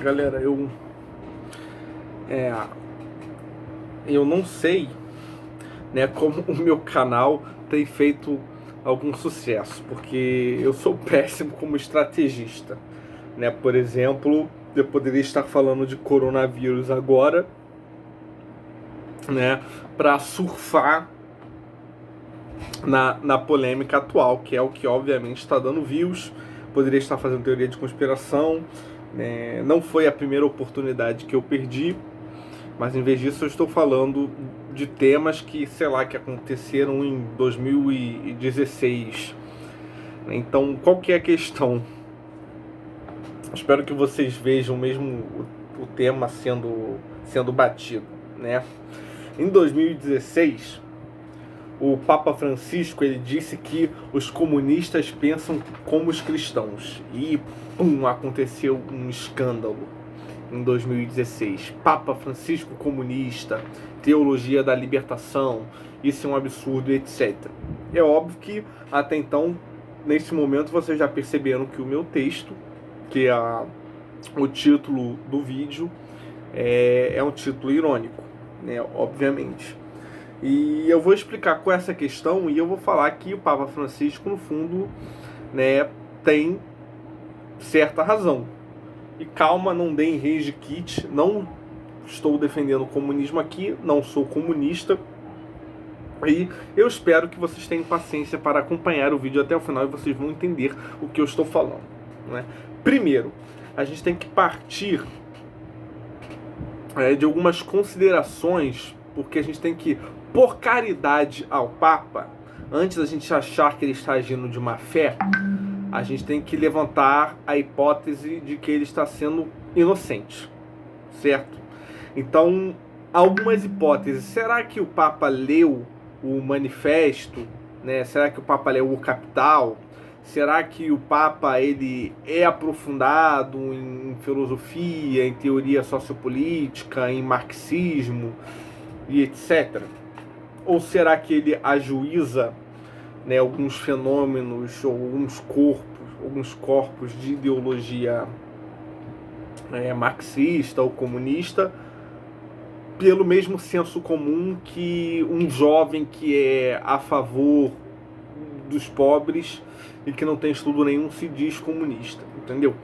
Galera, eu não sei, né, como o meu canal tem feito algum sucesso, porque eu sou péssimo como estrategista, né? Por exemplo, eu poderia estar falando de coronavírus agora, né, para surfar na polêmica atual, que é o que obviamente está dando views. Poderia estar fazendo teoria de conspiração, né? Não foi a primeira oportunidade que eu perdi, mas em vez disso eu estou falando de temas que, sei lá, que aconteceram em 2016. Então, qual que é a questão? Espero que vocês vejam mesmo o tema sendo batido, né? Em 2016, o Papa Francisco ele disse que os comunistas pensam como os cristãos. E aconteceu um escândalo em 2016. Papa Francisco comunista, teologia da libertação, isso é um absurdo, etc. É óbvio que até então, nesse momento, vocês já perceberam que o meu texto, que é o título do vídeo, é um título irônico, né? Obviamente. E eu vou explicar qual é essa questão e eu vou falar que o Papa Francisco, no fundo, né, tem certa razão. E calma, não deem rage kit, não estou defendendo o comunismo aqui, não sou comunista. E eu espero que vocês tenham paciência para acompanhar o vídeo até o final e vocês vão entender o que eu estou falando, né? Primeiro, a gente tem que partir de algumas considerações, porque a gente tem que, por caridade ao Papa, antes da gente achar que ele está agindo de má fé, a gente tem que levantar a hipótese de que ele está sendo inocente, certo? Então, algumas hipóteses. Será que o Papa leu o manifesto, né? Será que o Papa leu o Capital? Será que o Papa ele é aprofundado em filosofia, em teoria sociopolítica, em marxismo e etc? Ou será que ele ajuiza, né, alguns fenômenos ou alguns corpos de ideologia marxista ou comunista pelo mesmo senso comum que um jovem que é a favor dos pobres e que não tem estudo nenhum se diz comunista, entendeu?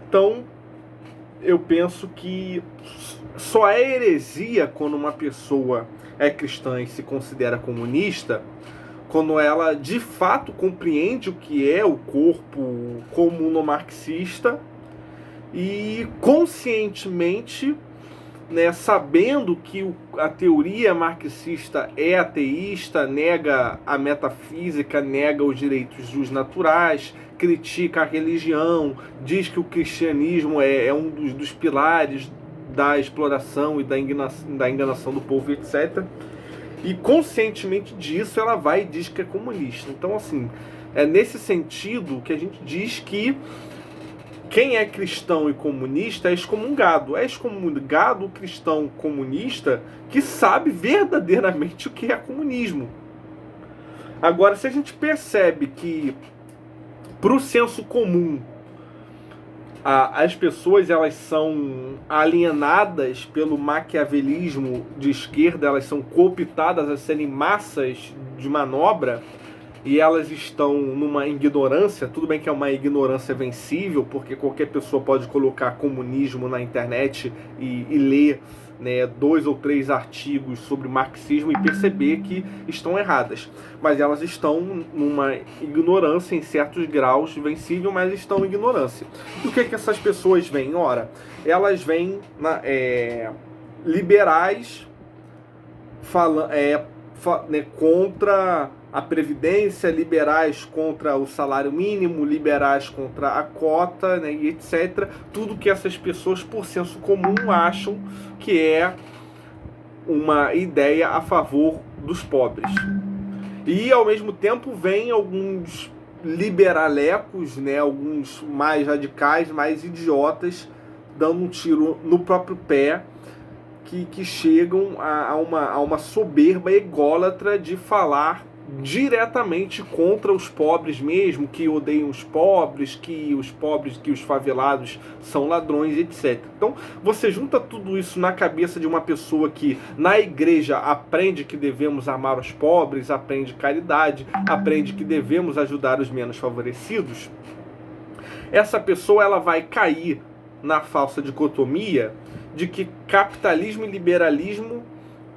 Então, eu penso que só é heresia quando uma pessoa é cristã e se considera comunista quando ela de fato compreende o que é o corpo comuno-marxista e conscientemente, né, sabendo que a teoria marxista é ateísta, nega a metafísica, nega os direitos dos naturais, critica a religião, diz que o cristianismo é um dos pilares da exploração e da enganação do povo, etc. E conscientemente disso ela vai e diz que é comunista. Então, assim, é nesse sentido que a gente diz que quem é cristão e comunista é excomungado. É excomungado o cristão comunista que sabe verdadeiramente o que é comunismo. Agora, se a gente percebe que, para o senso comum, as pessoas elas são alienadas pelo maquiavelismo de esquerda, elas são cooptadas a serem massas de manobra, e elas estão numa ignorância. Tudo bem que é uma ignorância vencível, porque qualquer pessoa pode colocar comunismo na internet e ler, né, 2 ou 3 artigos sobre marxismo e perceber que estão erradas. Mas elas estão numa ignorância em certos graus vencível, mas estão em ignorância. E o que essas pessoas veem? Ora, elas vêm liberais contra a Previdência, liberais contra o salário mínimo, liberais contra a cota, né, e etc. Tudo que essas pessoas, por senso comum, acham que é uma ideia a favor dos pobres. E, ao mesmo tempo, vem alguns liberalecos, né, alguns mais radicais, mais idiotas, dando um tiro no próprio pé, que chegam a uma soberba ególatra de falar diretamente contra os pobres mesmo, que odeiam os pobres, que os favelados são ladrões, etc. Então, você junta tudo isso na cabeça de uma pessoa que na igreja aprende que devemos amar os pobres, aprende caridade, aprende que devemos ajudar os menos favorecidos. Essa pessoa ela vai cair na falsa dicotomia de que capitalismo e liberalismo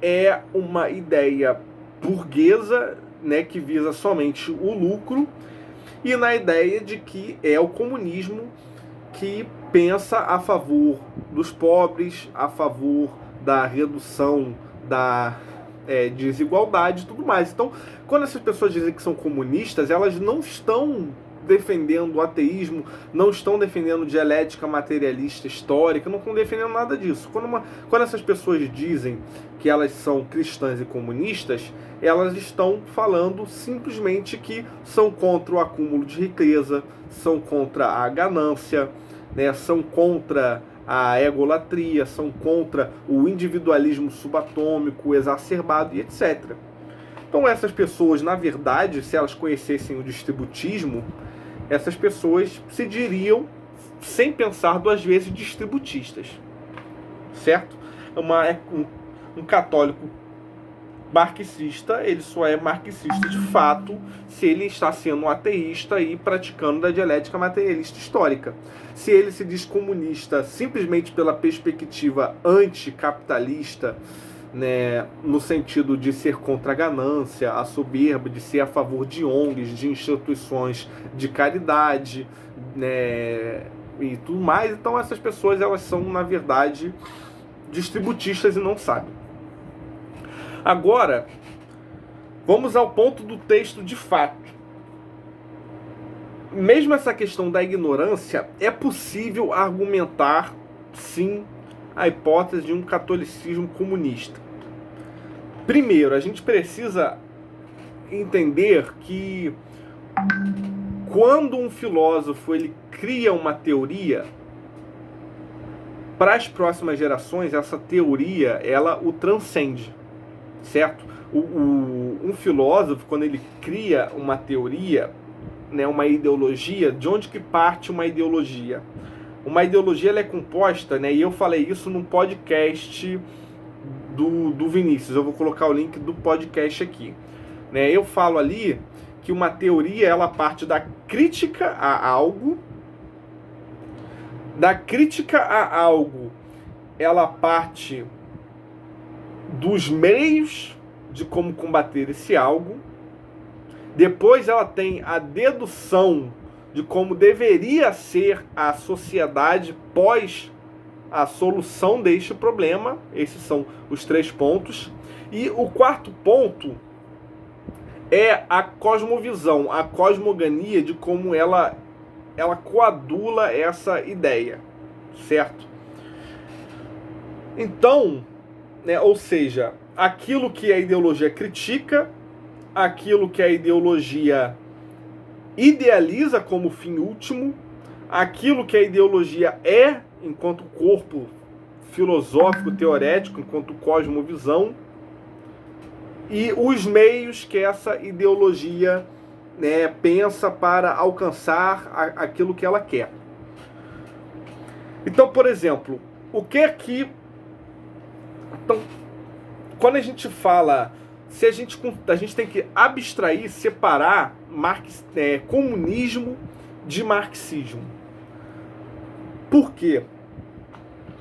é uma ideia burguesa, né, que visa somente o lucro, e na ideia de que é o comunismo que pensa a favor dos pobres, a favor da redução da desigualdade e tudo mais. Então, quando essas pessoas dizem que são comunistas, elas não estão defendendo o ateísmo, não estão defendendo dialética materialista histórica, não estão defendendo nada disso. Quando essas pessoas dizem que elas são cristãs e comunistas, elas estão falando simplesmente que são contra o acúmulo de riqueza, são contra a ganância, né, são contra a egolatria, são contra o individualismo subatômico exacerbado e etc. Então essas pessoas, na verdade, se elas conhecessem o distributismo, essas pessoas se diriam, sem pensar duas vezes, distributistas. Certo? Um católico marxista, ele só é marxista de fato se ele está sendo um ateísta e praticando da dialética materialista histórica. Se ele se diz comunista simplesmente pela perspectiva anticapitalista, né, no sentido de ser contra a ganância, a soberba, de ser a favor de ONGs, de instituições de caridade, né, e tudo mais, então essas pessoas elas são, na verdade, distributistas e não sabem. Agora, vamos ao ponto do texto de fato. Mesmo essa questão da ignorância, é possível argumentar, sim, a hipótese de um catolicismo comunista. Primeiro, a gente precisa entender que quando um filósofo ele cria uma teoria, para as próximas gerações, essa teoria ela o transcende, certo? Um filósofo, quando ele cria uma teoria, né, uma ideologia, de onde que parte uma ideologia? Uma ideologia ela é composta, né, e eu falei isso num podcast do Vinícius, eu vou colocar o link do podcast aqui, né? Eu falo ali que uma teoria ela parte da crítica a algo, ela parte dos meios de como combater esse algo, depois ela tem a dedução de como deveria ser a sociedade pós a solução deste problema. Esses são os 3 pontos. E o 4º ponto é a cosmovisão, a cosmogonia de como ela coadula essa ideia, certo? Então, né, ou seja, aquilo que a ideologia critica, aquilo que a ideologia idealiza como fim último, aquilo que a ideologia é enquanto corpo filosófico, teorético, enquanto cosmovisão, e os meios que essa ideologia, né, pensa para alcançar aquilo que ela quer. Então, por exemplo, o que é que... Então, quando a gente fala... A gente tem que abstrair, separar comunismo de marxismo. Por quê?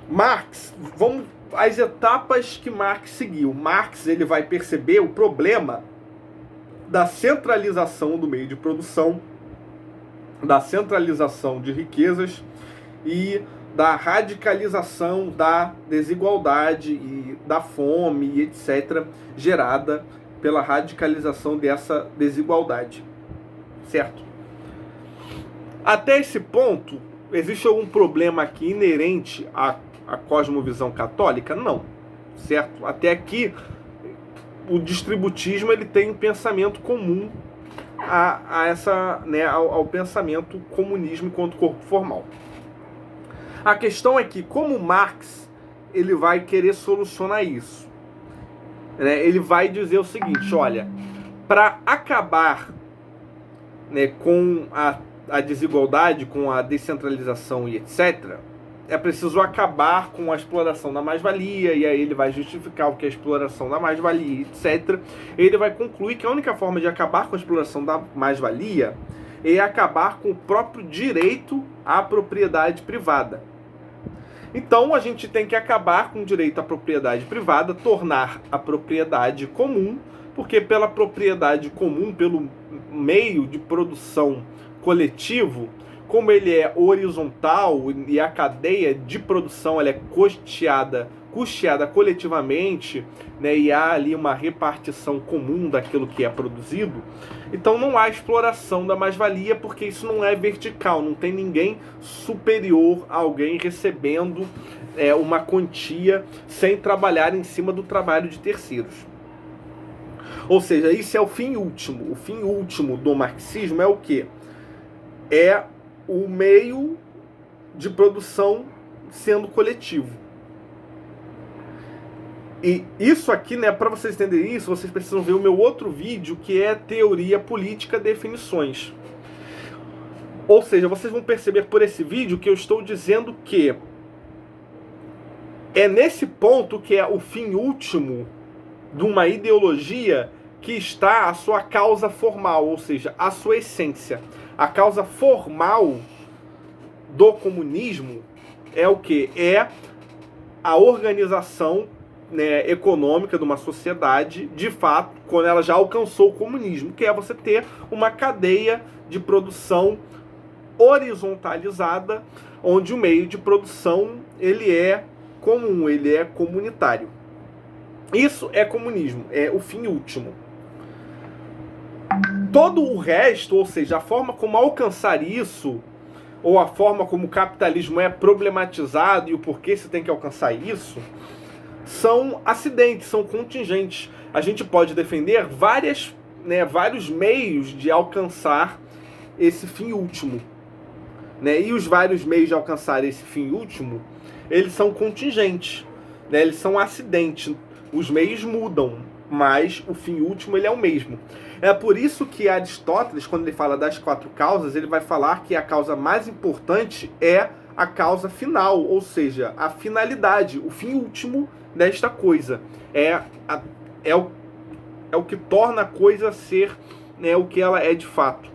Marx, vamos às etapas que Marx seguiu. Marx ele vai perceber o problema da centralização do meio de produção, da centralização de riquezas e da radicalização da desigualdade e da fome e etc., gerada pela radicalização dessa desigualdade. Certo? Até esse ponto, existe algum problema aqui inerente à cosmovisão católica? Não. Certo? Até aqui, o distributismo ele tem um pensamento comum ao pensamento comunismo enquanto corpo formal. A questão é que, como Marx ele vai querer solucionar isso, né? Ele vai dizer o seguinte: olha, para acabar, né, com a desigualdade, com a descentralização e etc., é preciso acabar com a exploração da mais-valia, e aí ele vai justificar o que é a exploração da mais-valia, etc. Ele vai concluir que a única forma de acabar com a exploração da mais-valia é acabar com o próprio direito à propriedade privada. Então a gente tem que acabar com o direito à propriedade privada, tornar a propriedade comum, porque pela propriedade comum, pelo meio de produção coletivo, como ele é horizontal e a cadeia de produção ela é custeada coletivamente, né, e há ali uma repartição comum daquilo que é produzido, então não há exploração da mais-valia, porque isso não é vertical, não tem ninguém superior a alguém recebendo uma quantia sem trabalhar em cima do trabalho de terceiros. Ou seja, isso é o fim último. O fim último do marxismo é o quê? É o meio de produção sendo coletivo. E isso aqui, né, para vocês entenderem isso, vocês precisam ver o meu outro vídeo, que é Teoria Política, Definições. Ou seja, vocês vão perceber por esse vídeo que eu estou dizendo que é nesse ponto que é o fim último de uma ideologia que está a sua causa formal, ou seja, a sua essência. A causa formal do comunismo é o quê? É a organização, né, econômica de uma sociedade, de fato, quando ela já alcançou o comunismo, que é você ter uma cadeia de produção horizontalizada, onde o meio de produção ele é comum, ele é comunitário. Isso é comunismo, é o fim último. Todo o resto, ou seja, a forma como alcançar isso, ou a forma como o capitalismo é problematizado e o porquê se tem que alcançar isso, são acidentes, são contingentes. A gente pode defender vários meios de alcançar esse fim último. Né? E os vários meios de alcançar esse fim último, eles são contingentes, né? Eles são acidentes. Os meios mudam, mas o fim último ele é o mesmo. É por isso que Aristóteles, quando ele fala das 4 causas, ele vai falar que a causa mais importante é a causa final, ou seja, a finalidade, o fim último desta coisa. É o que torna a coisa ser, né, o que ela é de fato.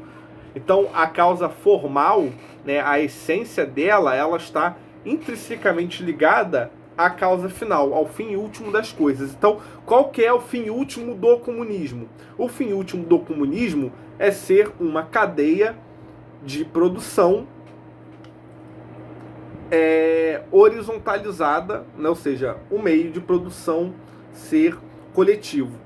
Então, a causa formal, né, a essência dela, ela está intrinsecamente ligada à causa final, ao fim último das coisas. Então, qual que é o fim último do comunismo? O fim último do comunismo é ser uma cadeia de produção horizontalizada, né? Ou seja, o meio de produção ser coletivo.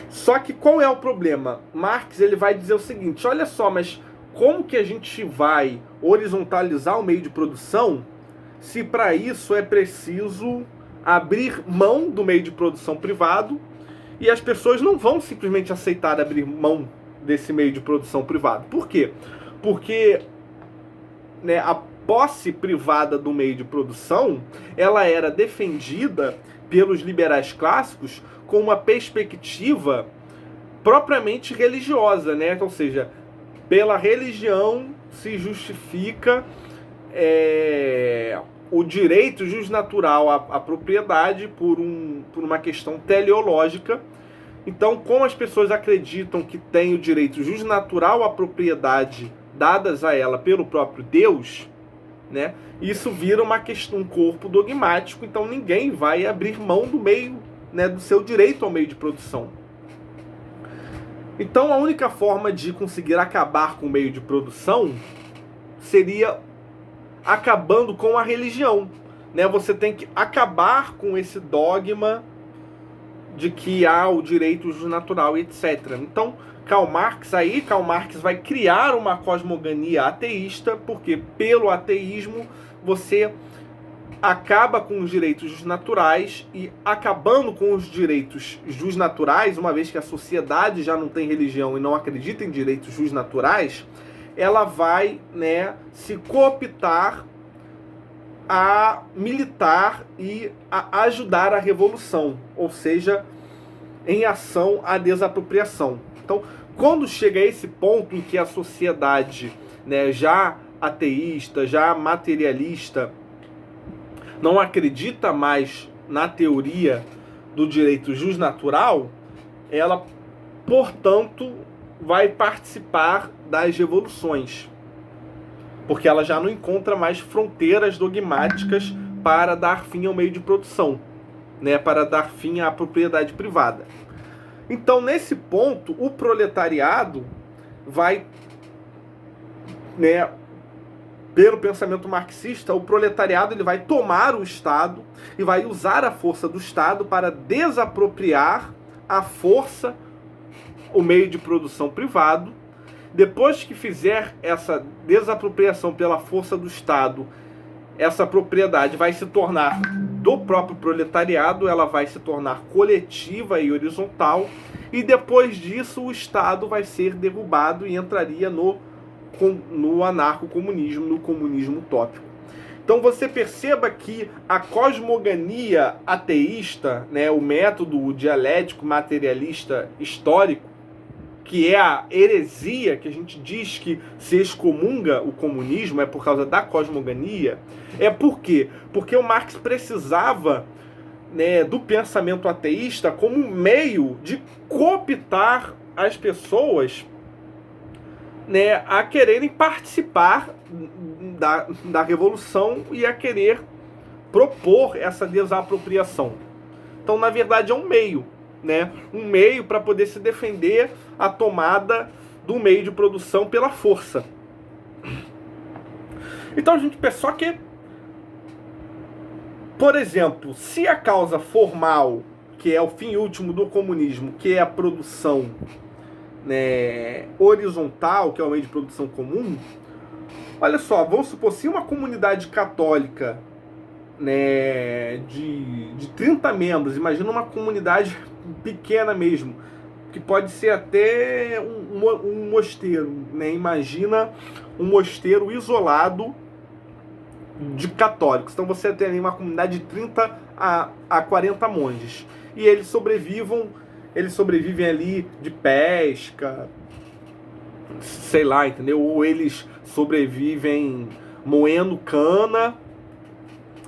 Só que qual é o problema? Marx ele vai dizer o seguinte, olha só, mas como que a gente vai horizontalizar o meio de produção se para isso é preciso abrir mão do meio de produção privado e as pessoas não vão simplesmente aceitar abrir mão desse meio de produção privado. Por quê? Porque, né, a posse privada do meio de produção ela era defendida pelos liberais clássicos com uma perspectiva propriamente religiosa, né? Ou seja, pela religião se justifica o direito justnatural à propriedade por uma questão teleológica. Então, como as pessoas acreditam que tem o direito justnatural à propriedade dadas a ela pelo próprio Deus, né? Isso vira um corpo dogmático, então ninguém vai abrir mão do meio, né, do seu direito ao meio de produção. Então a única forma de conseguir acabar com o meio de produção seria acabando com a religião, né? Você tem que acabar com esse dogma de que há o direito justnatural, etc. Então Karl Marx vai criar uma cosmogonia ateísta, porque pelo ateísmo você acaba com os direitos justnaturais, e acabando com os direitos justnaturais, uma vez que a sociedade já não tem religião e não acredita em direitos justnaturais, ela vai, né, se cooptar a militar e a ajudar a revolução, ou seja, em ação à desapropriação. Então, quando chega a esse ponto em que a sociedade, né, já ateísta, já materialista, não acredita mais na teoria do direito jusnatural, ela, portanto, vai participar das revoluções, porque ela já não encontra mais fronteiras dogmáticas para dar fim ao meio de produção, né, para dar fim à propriedade privada. Então, nesse ponto, o proletariado vai, né, pelo pensamento marxista, o proletariado ele vai tomar o Estado e vai usar a força do Estado para desapropriar a força, o meio de produção privado. Depois que fizer essa desapropriação pela força do Estado, essa propriedade vai se tornar do próprio proletariado, ela vai se tornar coletiva e horizontal, e depois disso o Estado vai ser derrubado e entraria no anarcocomunismo, no comunismo utópico. Então você perceba que a cosmogonia ateísta, né, o método dialético materialista histórico, que é a heresia que a gente diz que se excomunga o comunismo, é por causa da cosmogonia. É por quê? Porque o Marx precisava, né, do pensamento ateísta como meio de cooptar as pessoas, né, a quererem participar da revolução e a querer propor essa desapropriação. Então, na verdade, é um meio, né? Um meio para poder se defender a tomada do meio de produção pela força. Então, a gente pensa só que, por exemplo, se a causa formal, que é o fim último do comunismo, que é a produção, né, horizontal, que é o meio de produção comum, olha só, vamos supor, se uma comunidade católica, né, de 30 membros, imagina uma comunidade pequena mesmo, que pode ser até um mosteiro, né? Imagina um mosteiro isolado de católicos. Então você tem ali uma comunidade de 30 a 40 monges. E eles sobrevivem ali de pesca, sei lá, entendeu? Ou eles sobrevivem moendo cana,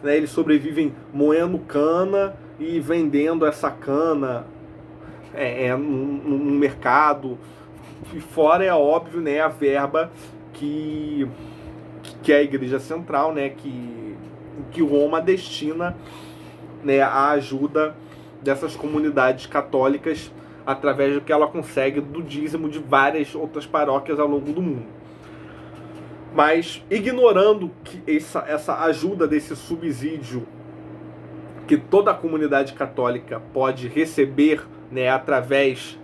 né? Eles sobrevivem moendo cana e vendendo essa cana no mercado. E fora, é óbvio, né, a verba que a Igreja Central, né, que Roma destina, né, a ajuda dessas comunidades católicas através do que ela consegue do dízimo de várias outras paróquias ao longo do mundo. Mas ignorando que essa ajuda desse subsídio que toda a comunidade católica pode receber, né, através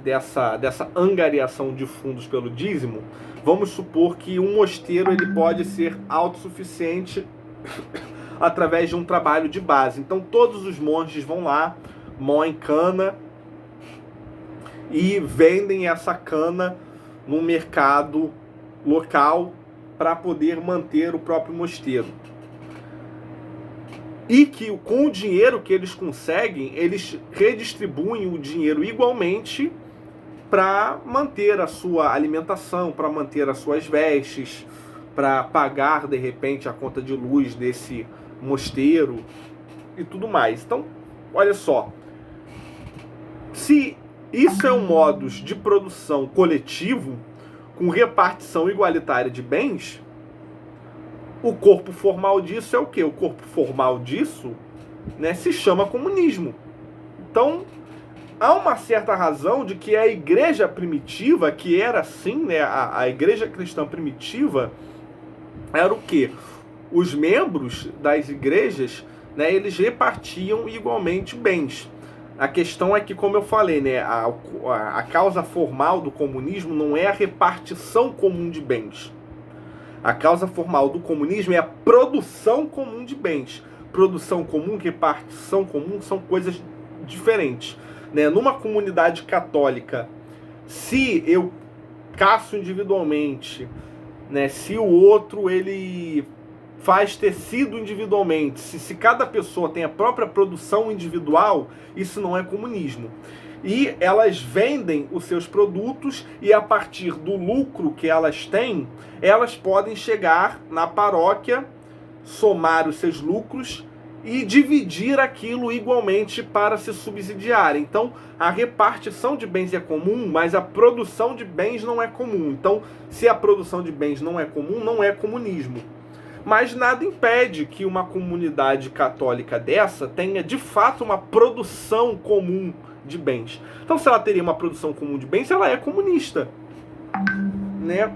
dessa angariação de fundos pelo dízimo, vamos supor que um mosteiro ele pode ser autossuficiente através de um trabalho de base. Então todos os monges vão lá, moem cana e vendem essa cana no mercado local para poder manter o próprio mosteiro. E que com o dinheiro que eles conseguem, eles redistribuem o dinheiro igualmente para manter a sua alimentação, para manter as suas vestes, para pagar de repente a conta de luz desse mosteiro e tudo mais. Então, olha só, se isso é um modus de produção coletivo com repartição igualitária de bens, o corpo formal disso é o quê? O corpo formal disso, né, se chama comunismo. Então, há uma certa razão de que a igreja primitiva, que era assim, né, a igreja cristã primitiva, era o quê? Os membros das igrejas, né, eles repartiam igualmente bens. A questão é que, como eu falei, né, a causa formal do comunismo não é a repartição comum de bens. A causa formal do comunismo é a produção comum de bens. Produção comum, repartição comum são coisas diferentes, né? Numa comunidade católica, se eu caço individualmente, né, se o outro ele faz tecido individualmente, se cada pessoa tem a própria produção individual, isso não é comunismo. e elas vendem os seus produtos e a partir do lucro que elas têm, elas podem chegar na paróquia, somar os seus lucros e dividir aquilo igualmente para se subsidiar. Então, a repartição de bens é comum, mas a produção de bens não é comum. Então, se a produção de bens não é comum, não é comunismo. Mas nada impede que uma comunidade católica dessa tenha, de fato, uma produção comum de bens. Então, se ela teria uma produção comum de bens, ela é comunista. Né?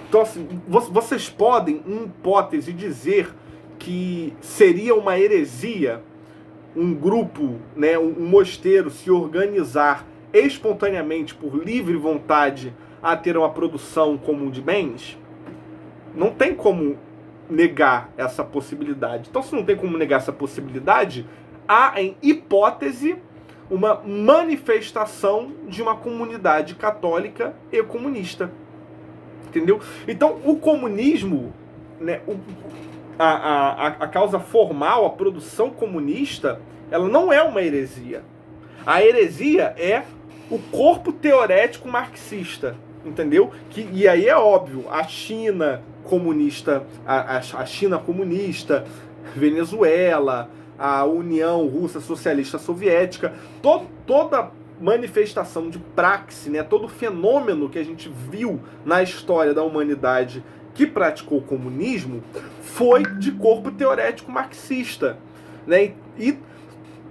Então, assim, vocês podem, em hipótese, dizer que seria uma heresia um grupo, né, um mosteiro se organizar espontaneamente, por livre vontade, a ter uma produção comum de bens? Não tem como negar essa possibilidade. Então, se não tem como negar essa possibilidade, há, em hipótese, uma manifestação de uma comunidade católica e comunista. Entendeu? Então, o comunismo, né, a causa formal, a produção comunista, ela não é uma heresia. A heresia é o corpo teorético marxista, entendeu? E aí é óbvio, a China comunista, a China comunista, Venezuela, a União Russa Socialista Soviética, toda manifestação de praxe, né, todo fenômeno que a gente viu na história da humanidade que praticou o comunismo foi de corpo teorético marxista, né? E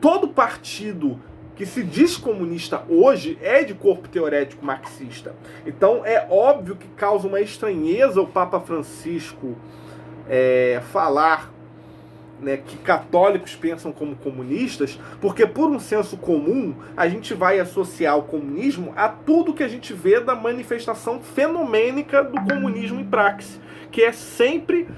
todo partido que se diz comunista hoje é de corpo teorético marxista. Então é óbvio que causa uma estranheza o Papa Francisco falar, né, que católicos pensam como comunistas, porque por um senso comum a gente vai associar o comunismo a tudo que a gente vê da manifestação fenomênica do comunismo em praxe, que é sempre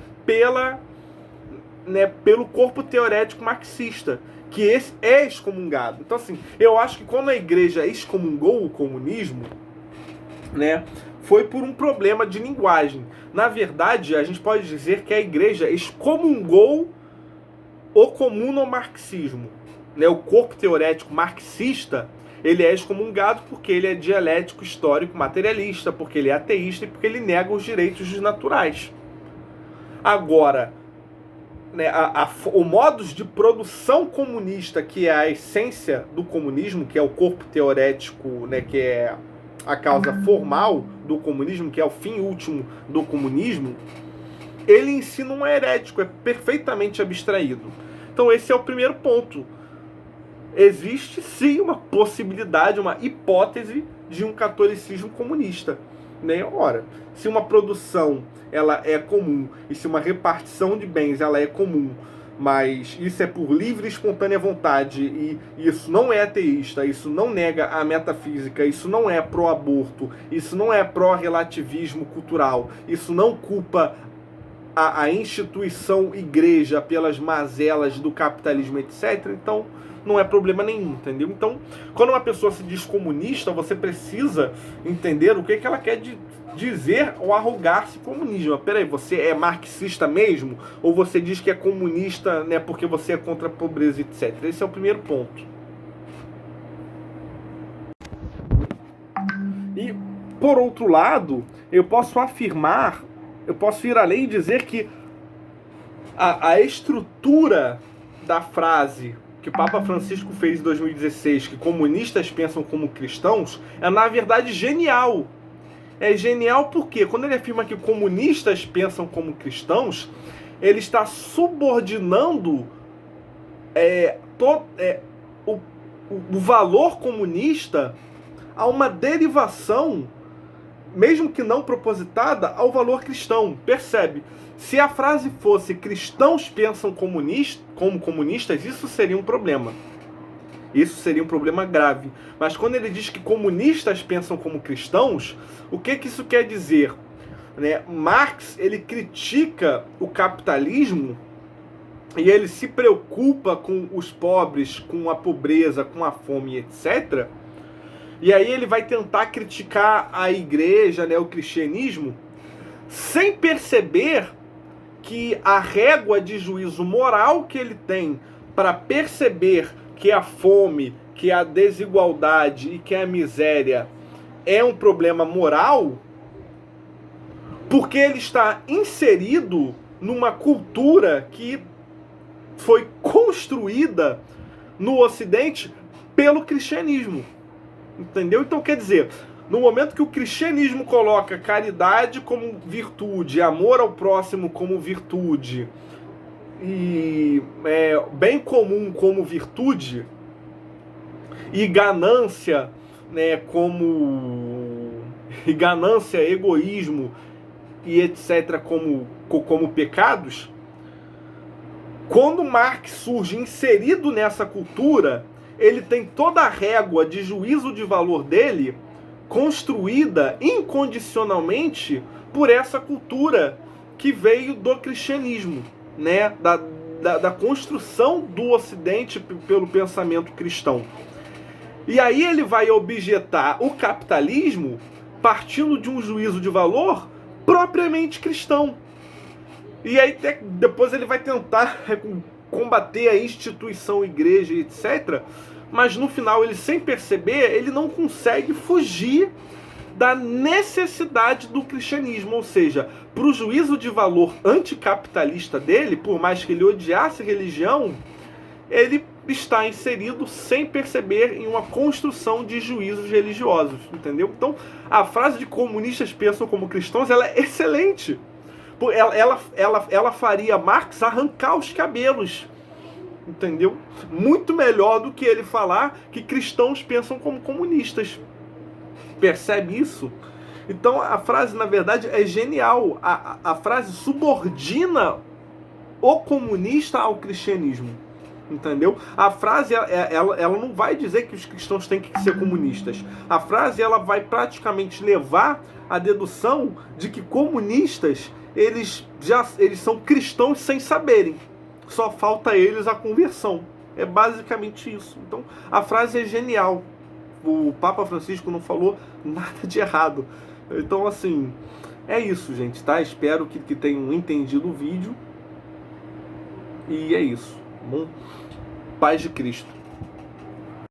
pelo corpo teorético marxista, que esse é excomungado. Então, assim, eu acho que quando a igreja excomungou o comunismo, né, foi por um problema de linguagem. Na verdade, a gente pode dizer que a igreja excomungou o comunomarxismo, né? O corpo teorético marxista, ele é excomungado porque ele é dialético, histórico, materialista, porque ele é ateísta e porque ele nega os direitos dos naturais. Agora, né, o modus de produção comunista, que é a essência do comunismo, que é o corpo teorético, né, que é a causa formal do comunismo, que é o fim último do comunismo, ele em si não é herético, é perfeitamente abstraído. Então esse é o primeiro ponto. Existe sim uma possibilidade, uma hipótese de um catolicismo comunista, né? Ora, se uma produção ela é comum e se uma repartição de bens ela é comum, mas isso é por livre e espontânea vontade e isso não é ateísta, isso não nega a metafísica, isso não é pró-aborto, isso não é pró-relativismo cultural, isso não culpa a instituição igreja pelas mazelas do capitalismo, etc., então não é problema nenhum, entendeu? Então, quando uma pessoa se diz comunista, você precisa entender o que ela quer dizer ao arrogar-se comunismo. Peraí, você é marxista mesmo? Ou você diz que é comunista, né, porque você é contra a pobreza, etc.? Esse é o primeiro ponto. E, por outro lado, eu posso ir além e dizer que a estrutura da frase que o Papa Francisco fez em 2016, que comunistas pensam como cristãos, é na verdade genial. É genial porque quando ele afirma que comunistas pensam como cristãos, ele está subordinando o valor comunista a uma derivação, mesmo que não propositada, ao valor cristão. Percebe? Se a frase fosse cristãos pensam como comunistas, isso seria um problema. Isso seria um problema grave. Mas quando ele diz que comunistas pensam como cristãos, o que isso quer dizer? Né? Marx, ele critica o capitalismo e ele se preocupa com os pobres, com a pobreza, com a fome, etc., e aí ele vai tentar criticar a igreja, né, o cristianismo, sem perceber que a régua de juízo moral que ele tem para perceber que a fome que a desigualdade e que a miséria é um problema moral, porque ele está inserido numa cultura que foi construída no Ocidente pelo cristianismo. Entendeu? Então, quer dizer, no momento que o cristianismo coloca caridade como virtude, amor ao próximo como virtude, e bem comum como virtude, e ganância, né, e ganância, egoísmo e etc. como pecados, quando Marx surge inserido nessa cultura, ele tem toda a régua de juízo de valor dele construída incondicionalmente por essa cultura que veio do cristianismo, né? Da construção do Ocidente pelo pensamento cristão. E aí ele vai objetar o capitalismo partindo de um juízo de valor propriamente cristão. E aí depois ele vai tentar combater a instituição igreja, etc. Mas no final, ele, sem perceber, ele não consegue fugir da necessidade do cristianismo. Ou seja, para o juízo de valor anticapitalista dele, por mais que ele odiasse religião, ele está inserido sem perceber em uma construção de juízos religiosos, entendeu? Então, a frase de comunistas pensam como cristãos, ela é excelente. Ela faria Marx arrancar os cabelos, entendeu? Muito melhor do que ele falar que cristãos pensam como comunistas. Percebe isso? Então, a frase, na verdade, é genial. A frase subordina o comunista ao cristianismo. Entendeu? A frase ela não vai dizer que os cristãos têm que ser comunistas. A frase ela vai praticamente levar à dedução de que comunistas eles são cristãos sem saberem. Só falta a eles a conversão. É basicamente isso. Então a frase é genial. O Papa Francisco não falou nada de errado. Então assim, é isso, gente, tá? Espero que tenham entendido o vídeo. E é isso. Bom, paz de Cristo.